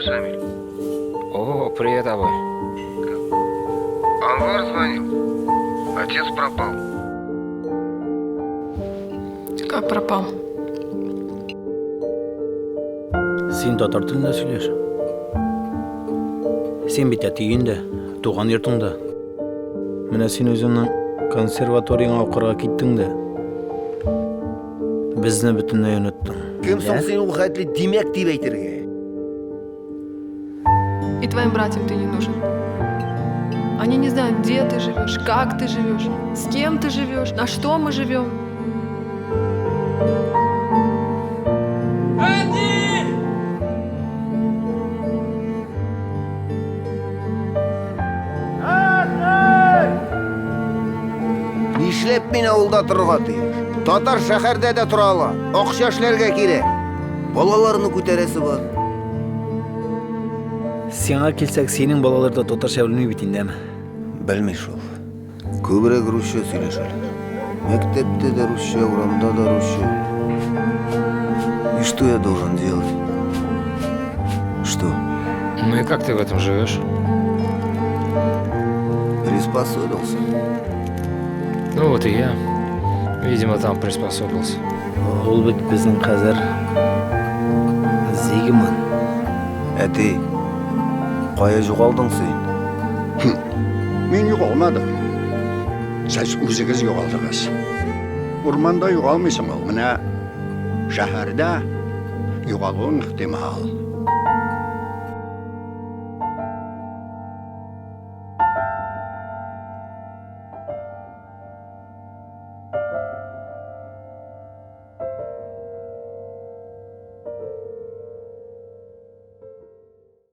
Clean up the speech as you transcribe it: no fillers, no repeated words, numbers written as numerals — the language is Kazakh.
Шамиль. О, привет, Абай. Анвар звонил. Отец пропал. Как пропал? Sen tatar tilinde söyler. Sen bitti үйünde, туған yurtыңда. Міне сен өзіңнің консерваторияңа оқырға кеттің де, бізді бүтінлей ұныттың. Кім соң сен ол хәтлі демек деп әйтерге? И твоим братьям ты не нужен. Они не знают, где ты живешь, как ты живешь, с кем ты живешь, на что мы живем. Нишләп мин авылда торырга тиеш? Татар шәһәрдә дә тора ала. Акча эшләргә кирәк. Балаларны күтәрәсе бар. Сеңа келсек, сенің балалар да татарша білмей бит инде. Белми шул. Күбрәк русча сөйләшәләр. Мәктәптә дә русча, урамда да русча. И что я должен делать? Что? Ну и как ты в этом живешь? Приспособился. Ну вот и я. Видимо, там приспособился. Ол бит біздің қазір зегіман. Әти, кая жоғалдың сен? Мен жоғалмадым. Сіз өзіңіз жоғалдыңыз. Орманда жоғалмайсың ол. Мына шәһәрдә жоғалуың ықтимал.